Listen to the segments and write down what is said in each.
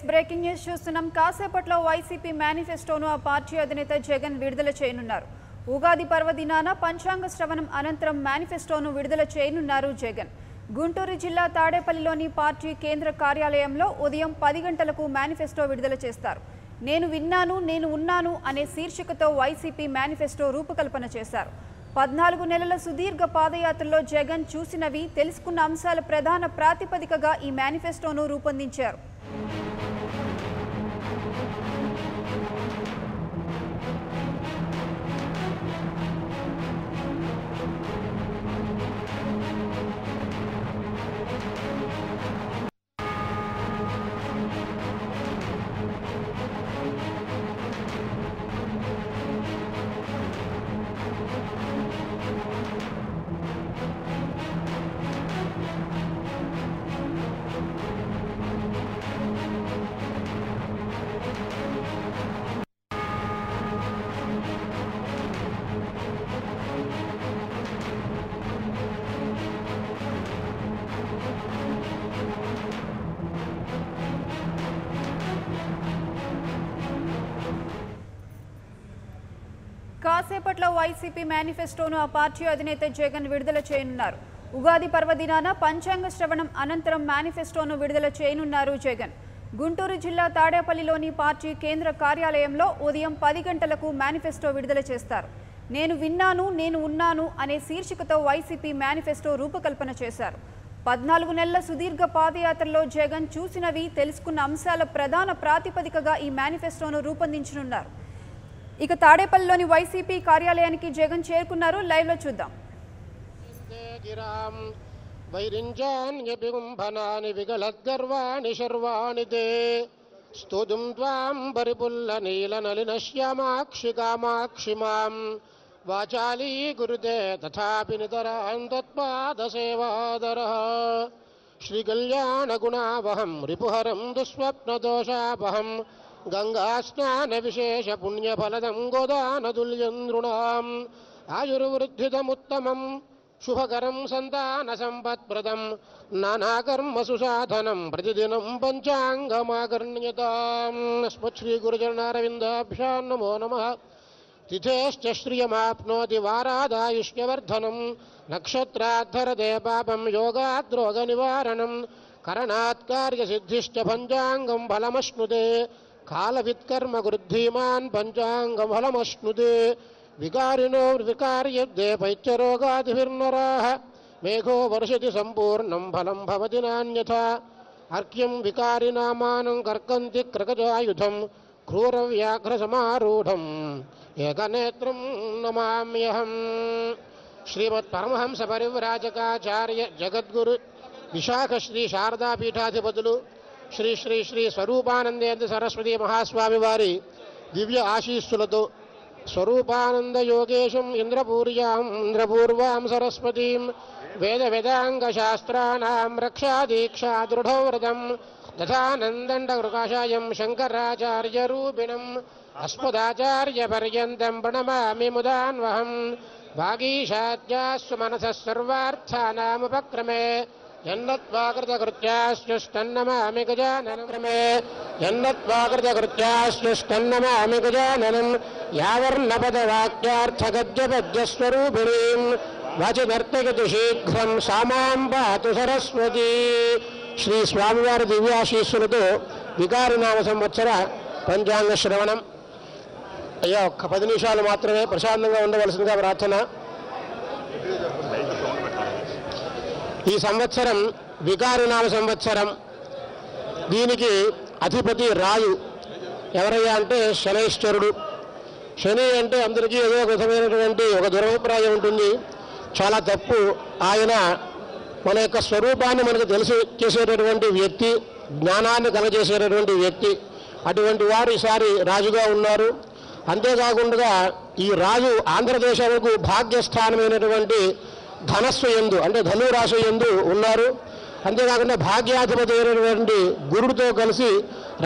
Breaking news చూస్తున్నాం. కాసేపట్లో YCP మేనిఫెస్టోను ఆ పార్టీ అధినేత జగన్ విడుదల చేయనున్నారు. ఉగాది పర్వదినాన పంచాంగ శ్రవణం అనంతరం మేనిఫెస్టోను విడుదల చేయనున్నారు జగన్. గుంటూరు జిల్లా తాడేపల్లిలోని పార్టీ కేంద్ర కార్యాలయంలో ఉదయం 10 గంటలకు మేనిఫెస్టో విడుదల చేస్తారు. నేను విన్నాను, నేను ఉన్నాను అనే శీర్షికతో వైసీపీ మేనిఫెస్టో రూపకల్పన చేశారు. 14 నెలల సుదీర్ఘ పాదయాత్రలో జగన్ చూసినవి, తెలుసుకున్న అంశాల ప్రధాన ప్రాతిపదికగా ఈ మేనిఫెస్టోను రూపొందించారు. కాసేపట్లో వైసీపీ మేనిఫెస్టోను ఆ పార్టీ అధినేత జగన్ విడుదల చేయనున్నారు. ఉగాది పర్వదినాన పంచాంగ శ్రవణం అనంతరం మేనిఫెస్టోను విడుదల చేయనున్నారు జగన్. గుంటూరు జిల్లా తాడేపల్లిలోని పార్టీ కేంద్ర కార్యాలయంలో ఉదయం 10 గంటలకు మేనిఫెస్టో విడుదల చేస్తారు. నేను విన్నాను, నేను ఉన్నాను అనే శీర్షికతో వైసీపీ మేనిఫెస్టో రూపకల్పన చేశారు. 14 నెలల సుదీర్ఘ పాదయాత్రలో జగన్ చూసినవి, తెలుసుకున్న అంశాల ప్రధాన ప్రాతిపదికగా ఈ మేనిఫెస్టోను రూపొందించనున్నారు. ఇక తాడేపల్లిలోని వైసీపీ కార్యాలయానికి జగన్ చేరుకున్నారు. లైవ్ లో చూద్దాం. వైరింజాన్యభిగుంభనాని విగలద్గర్వాణి శర్వాణి తే స్తుతుం త్వాం పరిపుల్ల నీల నలిన శ్యామాక్షి కామాక్షి మాం వాచాలీ గురుతే తథాపి నితరాం తత్పాద సేవాదరః శ్రీ కళ్యాణ గుణావహం రిపుహరం దుస్వప్నదోషాపహం గంగా స్నాన విశేష పుణ్యఫలదం గోదానతుల్యం నృణాం ఆయుర్వృద్ధిదముత్తమం శుభకరం సంతాన సంపత్ప్రదం నానాకర్మసు సాధనం ప్రతిదినం పంచాంగమాకర్ణ్యతాం. శ్రీ గురుచరణారవిందాభ్యాం నమో నమః. తిథేశ్చ శ్రియమాప్నోతి వారాదాయుష్యవర్ధనం నక్షత్రాద్ధరతే పాపం యోగాద్రోగ నివారణం కరణాత్ కార్యసిద్ధిశ్చ పంచాంగం ఫలమశ్నుతే కాలవిత్కర్మ గృద్ధీమాన్ పంచాంగం ఫలమశ్నుతే వికారిణో వికార్యద్దే పైత్యరోగాదిభిర్నరాః మేఘో వర్షతి సంపూర్ణం ఫలం భవతి నాన్యథా అర్క్యం వికారినామానం కర్కంతి క్రగజాయుధం క్రూరవ్యాఘ్రసమారూఢం ఏకనేత్రం నమామ్యహం. శ్రీమత్ పరమహంస పరివ్రాజకాచార్య జగద్గురు విశాఖ శ్రీ శారదాపీఠాధిపతులు శ్రీ శ్రీ శ్రీ స్వరూపానందేంద్ర సరస్వతి మహాస్వామి వారి దివ్య ఆశీస్సులతో స్వరూపానంద యోగేశం ఇంద్రపూర్వాం సరస్వతీం వేద వేదాంగ శాస్త్రాణాం రక్షాదీక్షా దృఢవ్రతం దశానందండకృకాశాయం శంకరాచార్య రూపిణం అస్మదాచార్య పర్యంతం ప్రణమామి ముదాన్వహం. భాగీశాద్యాస్సు మనసః సర్వార్థానాముపక్రమే యన్నత్వాకృతకృత్యాశ్చుష్టన్నమామి గజాననం క్రమే యన్నత్వాకృతకృత్యాశ్చుష్టన్నమామి గజాననం యావర్ణపదవాక్యార్థగద్యపద్యస్వరూపిణీం వాచినర్తయతి శీఘ్రం సామాం పాతు సరస్వతి. శ్రీ స్వామివారి దివ్యాశీస్సులతో వికారినామ సంవత్సర పంచాంగ శ్రవణం. అయ్యా ఒక్క 10 నిమిషాలు మాత్రమే ప్రశాంతంగా ఉండవలసిందిగా ప్రార్థన. ఈ సంవత్సరం వికారినామ సంవత్సరం. దీనికి అధిపతి రాయు. ఎవరయ్యా అంటే శనైశ్వరుడు. శని అంటే అందరికీ ఏదో ఒక విధమైనటువంటి ఒక దురభిప్రాయం ఉంటుంది. చాలా తప్పు. ఆయన మన యొక్క స్వరూపాన్ని మనకు తెలిసి చేసేటటువంటి వ్యక్తి, జ్ఞానాన్ని కలగజేసేటటువంటి వ్యక్తి. అటువంటి వారు ఈసారి రాజుగా ఉన్నారు. అంతేకాకుండా ఈ రాజు ఆంధ్రదేశానికి భాగ్యస్థానమైనటువంటి ధనస్సు యందు అంటే ధనురాశి యందు ఉన్నారు. అంతేకాకుండా భాగ్యాధిపతి అయినటువంటి గురుడితో కలిసి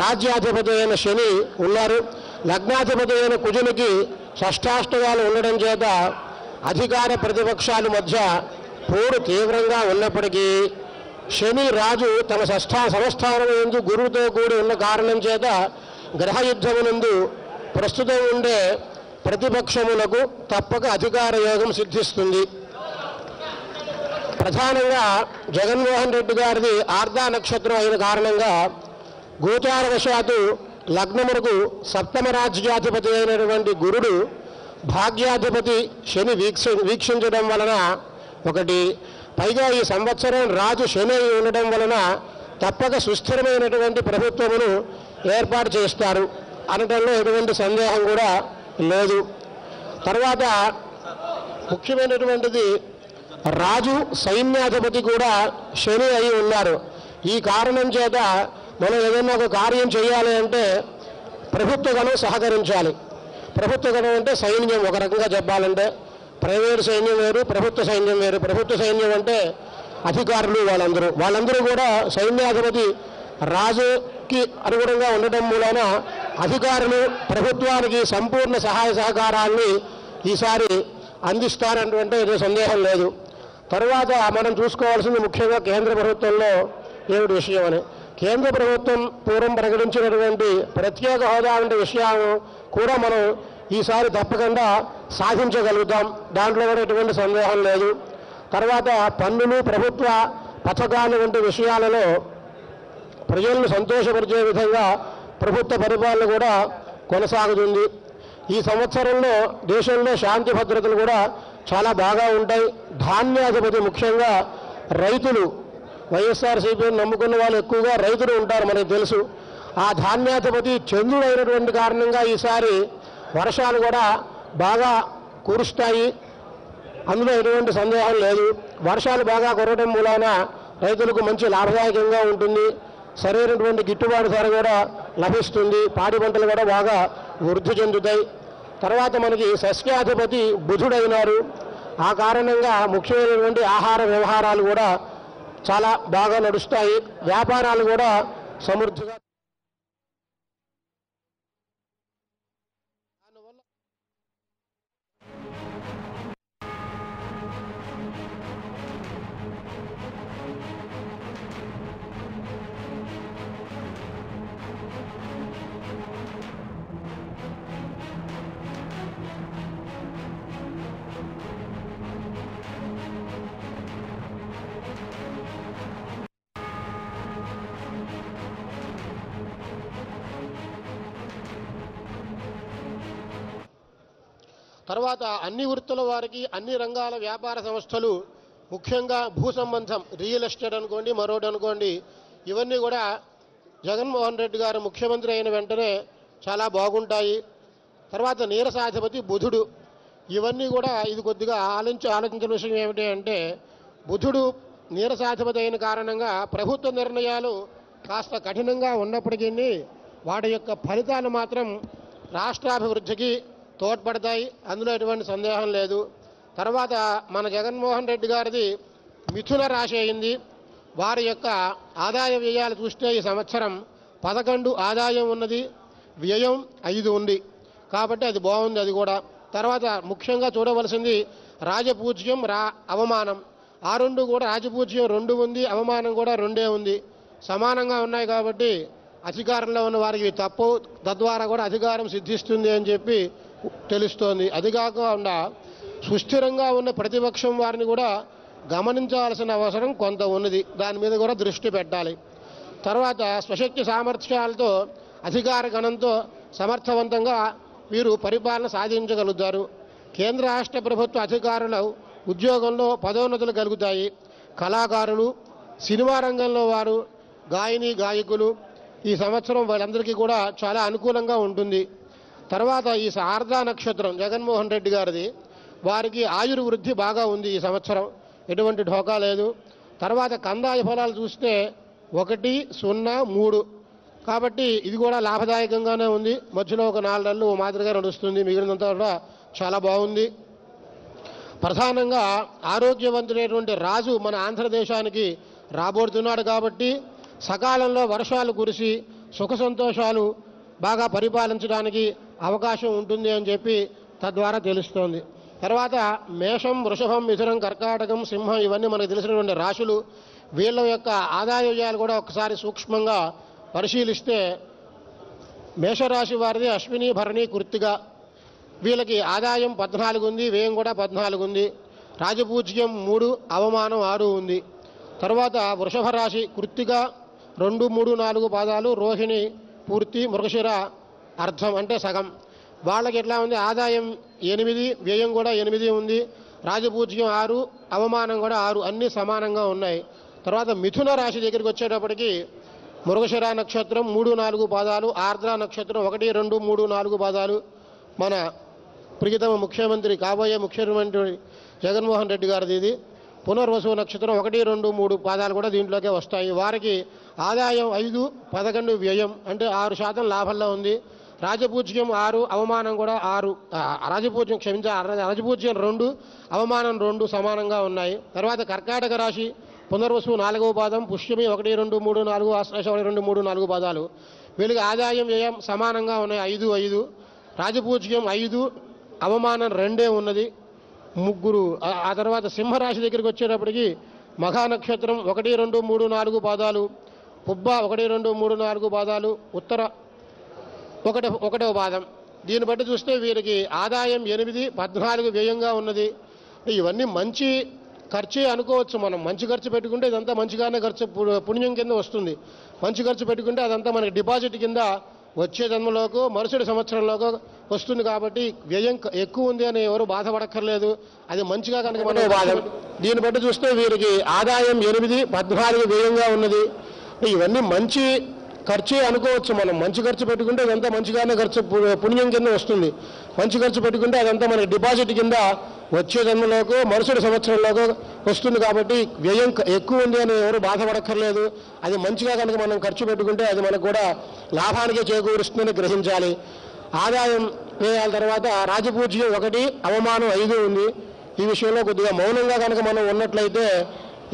రాజ్యాధిపతి అయిన శని ఉన్నారు. లగ్నాధిపతి అయిన కుజునికి షష్టాష్టకాలు ఉండడం చేత అధికార ప్రతిపక్షాల మధ్య పోరు తీవ్రంగా ఉన్నప్పటికీ శని రాజు తన సంస్థానం యందు గురువుతో కూడి ఉన్న కారణం చేత గ్రహయుద్ధమునందు ప్రస్తుతం ఉండే ప్రతిపక్షములకు తప్పక అధికార యోగం సిద్ధిస్తుంది. ప్రధానంగా జగన్మోహన్ రెడ్డి గారిది ఆర్ధా నక్షత్రం అయిన కారణంగా గోచారవశాత్తు లగ్నమునకు సప్తమ రాజ్యాధిపతి అయినటువంటి గురుడు భాగ్యాధిపతి శని వీక్షించడం వలన ఒకటి, పైగా ఈ సంవత్సరం రాజు శని ఉండడం వలన తప్పక సుస్థిరమైనటువంటి ప్రభుత్వమును ఏర్పాటు చేస్తారు అనడంలో ఎటువంటి సందేహం కూడా లేదు. తర్వాత ముఖ్యమైనటువంటిది రాజు సైన్యాధిపతి కూడా శని అయి ఉన్నారు. ఈ కారణం చేత మనం ఏదైనా ఒక కార్యం చేయాలి అంటే ప్రభుత్వ గణం సహకరించాలి. ప్రభుత్వ గణం అంటే సైన్యం, ఒక రకంగా చెప్పాలంటే ప్రైవేటు సైన్యం వేరు, ప్రభుత్వ సైన్యం వేరు. ప్రభుత్వ సైన్యం అంటే అధికారులు, వాళ్ళందరూ కూడా సైన్యాధిపతి రాజుకి అనుగుణంగా ఉండటం మూలన అధికారులు ప్రభుత్వానికి సంపూర్ణ సహాయ సహకారాన్ని ఈసారి అందిస్తారన్నటువంటి ఏదో సందేహం లేదు. తర్వాత మనం చూసుకోవాల్సింది ముఖ్యంగా కేంద్ర ప్రభుత్వంలో ఏమిటి విషయం అని. కేంద్ర ప్రభుత్వం పూర్వం ప్రకటించినటువంటి ప్రత్యేక హోదా వంటి విషయం కూడా మనం ఈసారి తప్పకుండా సాధించగలుగుతాం, దాంట్లో కూడా ఎటువంటి సందేహం లేదు. తర్వాత పన్నులు, ప్రభుత్వ పథకాలు వంటి విషయాలలో ప్రజలను సంతోషపరిచే విధంగా ప్రభుత్వ పరిపాలన కూడా కొనసాగుతుంది. ఈ సంవత్సరంలో దేశంలో శాంతి భద్రతలు కూడా చాలా బాగా ఉంటాయి. ధాన్యాధిపతి ముఖ్యంగా రైతులు, వైఎస్ఆర్సీపీని నమ్ముకున్న వాళ్ళు ఎక్కువగా రైతులు ఉంటారు, మనకు తెలుసు. ఆ ధాన్యాధిపతి చంద్రుడు అయినటువంటి కారణంగా ఈసారి వర్షాలు కూడా బాగా కురుస్తాయి, అందులో ఎటువంటి సందేహం లేదు. వర్షాలు బాగా కురవడం మూలాన రైతులకు మంచి లాభదాయకంగా ఉంటుంది, సరైనటువంటి గిట్టుబాటు ధర కూడా లభిస్తుంది, పాడి పంటలు కూడా బాగా వృద్ధి చెందుతాయి. తర్వాత మనకి సస్యాధిపతి బుధుడైనారు. ఆ కారణంగా ముఖ్యమైనటువంటి ఆహార వ్యవహారాలు కూడా చాలా బాగా నడుస్తాయి, వ్యాపారాలు కూడా సమృద్ధిగా. తర్వాత అన్ని వృత్తుల వారికి, అన్ని రంగాల వ్యాపార సంస్థలు, ముఖ్యంగా భూ సంబంధం, రియల్ ఎస్టేట్ అనుకోండి, మరోటి అనుకోండి, ఇవన్నీ కూడా జగన్మోహన్ రెడ్డి గారు ముఖ్యమంత్రి అయిన వెంటనే చాలా బాగుంటాయి. తర్వాత నీరసాధిపతి బుధుడు, ఇవన్నీ కూడా ఇది కొద్దిగా ఆలోచించిన విషయం ఏమిటి అంటే, బుధుడు నీరసాధిపతి అయిన కారణంగా ప్రభుత్వ నిర్ణయాలు కాస్త కఠినంగా ఉన్నప్పటికీ వాటి యొక్క ఫలితాలు మాత్రం రాష్ట్రాభివృద్ధికి తోడ్పడతాయి, అందులో ఎటువంటి సందేహం లేదు. తర్వాత మన జగన్మోహన్ రెడ్డి గారిది మిథున రాశి అయింది. వారి యొక్క ఆదాయ వ్యయాలు చూస్తే ఈ సంవత్సరం 11 ఆదాయం ఉన్నది, వ్యయం 5 ఉంది, కాబట్టి అది బాగుంది అది కూడా. తర్వాత ముఖ్యంగా చూడవలసింది రాజపూజ్యం, అవమానం. ఆ రెండు కూడా, రాజపూజ్యం 2 ఉంది, అవమానం కూడా 2 ఉంది, సమానంగా ఉన్నాయి. కాబట్టి అధికారంలో ఉన్న వారికి తప్పు, తద్వారా కూడా అధికారం సిద్ధిస్తుంది అని చెప్పి తెలుస్తోంది. అది కాకుండా సుస్థిరంగా ఉన్న ప్రతిపక్షం వారిని కూడా గమనించాల్సిన అవసరం కొంత ఉన్నది, దాని మీద కూడా దృష్టి పెట్టాలి. తర్వాత స్వశక్తి సామర్థ్యాలతో, అధికార గణంతో సమర్థవంతంగా వీరు పరిపాలన సాధించగలుగుతారు. కేంద్ర రాష్ట్ర ప్రభుత్వ అధికారులు ఉద్యోగంలో పదోన్నతులు కలుగుతాయి. కళాకారులు, సినిమా రంగంలో వారు, గాయని గాయకులు, ఈ సంవత్సరం వాళ్ళందరికీ కూడా చాలా అనుకూలంగా ఉంటుంది. తర్వాత ఈ ఆర్ధా నక్షత్రం జగన్మోహన్ రెడ్డి గారిది, వారికి ఆయుర్వృద్ధి బాగా ఉంది ఈ సంవత్సరం, ఎటువంటి ఢోకా లేదు. తర్వాత కందాయ ఫలాలు చూస్తే 1, 0, 3, కాబట్టి ఇది కూడా లాభదాయకంగానే ఉంది. మధ్యలో ఒక 4 నెలలు మాదిరిగా నడుస్తుంది, మిగిలినంతా కూడా చాలా బాగుంది. ప్రధానంగా ఆరోగ్యవంతుడైనటువంటి రాజు మన ఆంధ్రదేశానికి రాబోతున్నాడు కాబట్టి సకాలంలో వర్షాలు కురిసి సుఖ సంతోషాలు బాగా పరిపాలించడానికి అవకాశం ఉంటుంది అని చెప్పి తద్వారా తెలుస్తోంది. తర్వాత మేషం, వృషభం, మిథునం, కర్కాటకం, సింహం, ఇవన్నీ మనకు తెలిసినటువంటి రాశులు. వీళ్ళ యొక్క ఆదాయ వ్యయాలు కూడా ఒకసారి సూక్ష్మంగా పరిశీలిస్తే మేషరాశి వారిది అశ్విని భరణి కృత్తిక, వీళ్ళకి ఆదాయం 14 ఉంది, వ్యయం కూడా 14 ఉంది, రాజపూజ్యం 3, అవమానం 6 ఉంది. తర్వాత వృషభ రాశి కృత్తిక 2, 3, 4 పాదాలు, రోహిణి పూర్తి, మృగశిర అర్ధం అంటే సగం. వాళ్ళకి ఎట్లా ఉంది? ఆదాయం 8, వ్యయం కూడా 8 ఉంది, రాజపూజ్యం 6, అవమానం కూడా 6, అన్నీ సమానంగా ఉన్నాయి. తర్వాత మిథున రాశి దగ్గరికి వచ్చేటప్పటికి మృగశిర నక్షత్రం 3, 4 పాదాలు, ఆర్ద్ర నక్షత్రం 1, 2, 3, 4 పాదాలు, మన ప్రియతమ ముఖ్యమంత్రి కాబోయే ముఖ్యమంత్రి జగన్మోహన్ రెడ్డి గారిది ఇది. పునర్వసు నక్షత్రం 1, 2, 3 పాదాలు కూడా దీంట్లోకే వస్తాయి. వారికి ఆదాయం 5, 11 వ్యయం అంటే 6% లాభంలో ఉంది. రాజపూజ్యం 6, అవమానం కూడా 6, రాజపూజ్యం 2, అవమానం 2 సమానంగా ఉన్నాయి. తర్వాత కర్కాటక రాశి పునర్వసు 4వ పాదం, పుష్యమి 1, 2, 3, 4, ఆశ్లేష 1, 2, 3, 4 పాదాలు. వీళ్ళకి ఆదాయం వ్యయం సమానంగా ఉన్నాయి, 5, 5, రాజపూజ్యం 5, అవమానం 2 ఉన్నది, 3. ఆ తర్వాత సింహరాశి దగ్గరికి వచ్చేటప్పటికి మఘా నక్షత్రం 1, 2, 3, 4 పాదాలు, పుబ్బ 1, 2, 3, 4 పాదాలు, ఉత్తర 1వ పాదం. దీన్ని బట్టి చూస్తే వీరికి ఆదాయం 8, 14 వ్యయంగా ఉన్నది. ఇవన్నీ మంచి ఖర్చే అనుకోవచ్చు. మనం మంచి ఖర్చు పెట్టుకుంటే ఇదంతా మంచిగానే ఖర్చు, పుణ్యం కింద వస్తుంది. మంచి ఖర్చు పెట్టుకుంటే అదంతా మనకి డిపాజిట్ కింద వచ్చే జన్మలోకి మరుసటి సంవత్సరంలోకి వస్తుంది. కాబట్టి వ్యయం ఎక్కువ ఉంది అని ఎవరు బాధపడక్కర్లేదు. అది మంచిగా కనుక మనం దీన్ని బట్టి చూస్తే వీరికి ఆదాయం 8, 14 వ్యయంగా ఉన్నది. ఇవన్నీ మంచి ఖర్చే అనుకోవచ్చు. మనం మంచి ఖర్చు పెట్టుకుంటే ఇదంతా మంచిగానే ఖర్చు, పుణ్యం కింద వస్తుంది. మంచి ఖర్చు పెట్టుకుంటే అదంతా మనకి డిపాజిట్ కింద వచ్చే జన్మలోకి మరుసటి సంవత్సరంలోకి వస్తుంది. కాబట్టి వ్యయం ఎక్కువ ఉంది అని ఎవరు బాధపడక్కర్లేదు. అది మంచిగా కనుక మనం ఖర్చు పెట్టుకుంటే అది మనకు కూడా లాభానికి చేకూరుస్తుందని గ్రహించాలి. ఆదాయం వ్యయాల తర్వాత రాజపూజ్యం 1, అవమానం 5 ఉంది. ఈ విషయంలో కొద్దిగా మౌనంగా కనుక మనం ఉన్నట్లయితే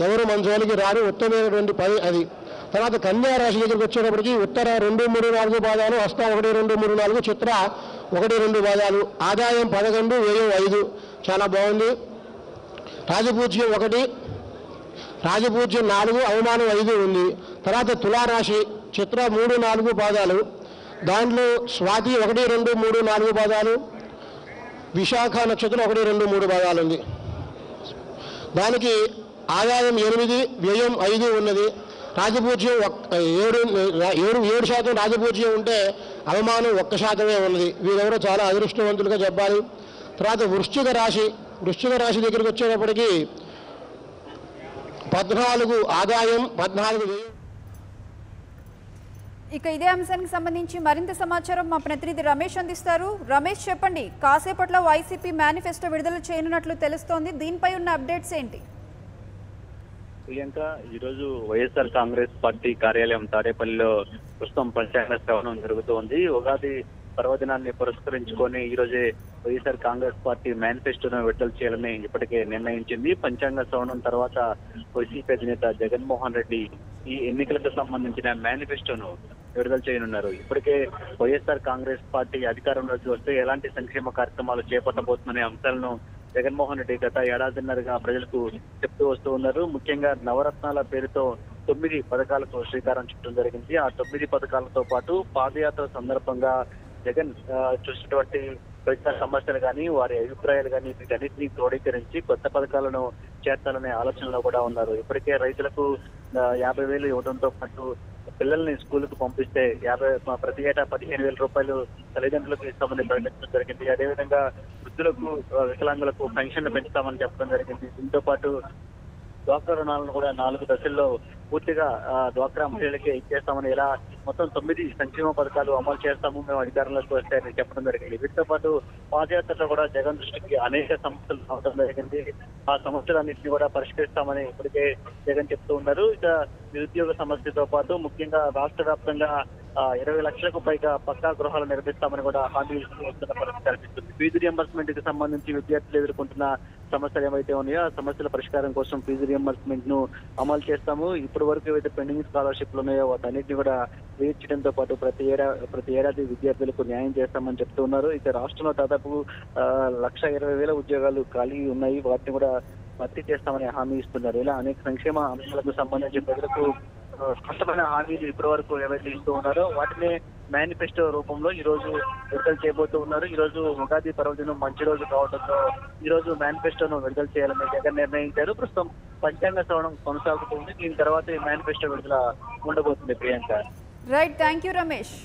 ఎవరు మన జోలికి రారు, ఉత్తమమైనటువంటి పని అది. తర్వాత కన్యా రాశి దగ్గరికి వచ్చేటప్పటికి ఉత్తర 2, 3, 4 పాదాలు, హస్త 1, 2, 3, 4, చిత్ర 1, 2 పాదాలు, ఆదాయం 11, వ్యయం 5, చాలా బాగుంది. రాజపూజ్యం 1, రాజపూజ్యం 4, అవమానం 5 ఉంది. తర్వాత తులారాశి చిత్ర 3, 4 పాదాలు, దాంట్లో స్వాతి 1, 2, 3, 4 పాదాలు, విశాఖ నక్షత్రం 1, 2, 3 పాదాలు ఉంది. దానికి ఆదాయం 8, వ్యయం 5 ఉన్నది. రాజపూజ్యం 7% రాజపూజ్యం ఉంటే అవమానం 1% ఉన్నది. వీరెవరో చాలా అదృష్టవంతులుగా చెప్పాలి. తర్వాత వృశ్చిక రాశి దగ్గరికి వచ్చేటప్పటికి 14 ఆదాయం, 14 వ్యయం. ఇక ఇదే అంశానికి సంబంధించి మరింత సమాచారం మా ప్రతినిధి రమేష్ అందిస్తారు. రమేష్, చెప్పండి, కాసేపట్లో వైసీపీ మేనిఫెస్టో విడుదల చేయనున్నట్లు తెలుస్తోంది. దీనిపై ఉన్న అప్డేట్స్ ఏంటి? ప్రియాంక, ఈరోజు వైఎస్ఆర్ కాంగ్రెస్ పార్టీ కార్యాలయం తాడేపల్లిలో ప్రస్తుతం పంచాంగ శ్రవణం జరుగుతోంది. ఉగాది పర్వదినాన్ని పురస్కరించుకొని ఈ రోజే వైఎస్ఆర్ కాంగ్రెస్ పార్టీ మేనిఫెస్టోను విడుదల చేయాలని ఇప్పటికే నిర్ణయించింది. పంచాంగ శ్రవణం తర్వాత వైసీపీ అధినేత జగన్మోహన్ రెడ్డి ఈ ఎన్నికలకు సంబంధించిన మేనిఫెస్టోను విడుదల చేయనున్నారు. ఇప్పటికే వైఎస్ఆర్ కాంగ్రెస్ పార్టీ అధికారంలోకి వస్తే ఎలాంటి సంక్షేమ కార్యక్రమాలు చేపట్టబోతుందనే అంశాలను జగన్మోహన్ రెడ్డి గత ఏడాదిన్నరగా ప్రజలకు చెప్తూ వస్తూ ఉన్నారు. ముఖ్యంగా నవరత్నాల పేరుతో 9 పథకాలకు శ్రీకారం చుట్టడం జరిగింది. ఆ 9 పథకాలతో పాటు పాదయాత్ర సందర్భంగా జగన్ చూసినటువంటి ప్రజా సమస్యలు కానీ, వారి అభిప్రాయాలు కానీ, వీటన్నిటినీ క్రోడీకరించి కొత్త పథకాలను చేర్చాలనే ఆలోచనలో కూడా ఉన్నారు. ఇప్పటికే రైతులకు 50,000 ఇవ్వడంతో పాటు పిల్లల్ని స్కూల్కు పంపిస్తే ప్రతి ఏటా 15,000 రూపాయలు తల్లిదండ్రులకు ఇస్తామని ప్రకటించడం జరిగింది. అదేవిధంగా వృద్ధులకు, వికలాంగులకు పెన్షన్లు పెంచుతామని చెప్పడం జరిగింది. దీంతో పాటు డ్వాక్రా రుణాలను కూడా 4 దశల్లో పూర్తిగా డ్వాక్రా మహిళలకే ఇచ్చేస్తామని, ఇలా మొత్తం 9 సంక్షేమ పథకాలు అమలు చేస్తాము మేము అధికారంలోకి వస్తే అని చెప్పడం జరిగింది. వీటితో పాటు పాదయాత్రలో కూడా జగన్ దృష్టికి అనేక సమస్యలు రావడం జరిగింది. ఆ సమస్యలన్నింటినీ కూడా పరిష్కరిస్తామని ఇప్పటికే జగన్ చెప్తూ ఉన్నారు. ఇక నిరుద్యోగ సమస్యతో పాటు ముఖ్యంగా రాష్ట్ర వ్యాప్తంగా 20 లక్షలకు పైగా పక్కా గృహాలు నిర్మిస్తామని కూడా హామీ వస్తున్న పరిస్థితి కనిపిస్తుంది. ఫీజు రియంబర్స్మెంట్ కి సంబంధించి విద్యార్థులు ఎదుర్కొంటున్న సమస్యలు ఏవైతే ఉన్నాయో ఆ సమస్యల పరిష్కారం కోసం ఫీజు రియంబర్స్మెంట్ ను అమలు చేస్తాము. ఇప్పటి వరకు ఏవైతే పెండింగ్ స్కాలర్షిప్లు ఉన్నాయో వాటన్నిటిని కూడా వేయించడంతో పాటు ప్రతి ఏడాది విద్యార్థులకు న్యాయం చేస్తామని చెప్తూ ఉన్నారు. ఇక రాష్ట్రంలో దాదాపు 1,20,000 ఉద్యోగాలు ఖాళీ ఉన్నాయి. వాటిని కూడా భర్తీ చేస్తామని హామీ ఇస్తున్నారు. ఇలా అనేక సంక్షేమ అంశాలకు సంబంధించి ప్రజలకు స్పష్టమైన హామీలు ఇప్పటి వరకు ఏవైతే ఇస్తూ ఉన్నారో వాటిని మేనిఫెస్టో రూపంలో ఈ రోజు విడుదల చేయబోతూ ఉన్నారు. ఈ రోజు ఉగాది పర్వదినం మంచి రోజు కావడంతో ఈ రోజు మేనిఫెస్టోను విడుదల చేయాలని జగన్ నిర్ణయించారు. ప్రస్తుతం పంచాంగ శ్రవణం కొనసాగుతుంది. దీని తర్వాత ఈ మేనిఫెస్టో విడుదల ఉండబోతుంది. Priyanka. Right, thank you Ramesh.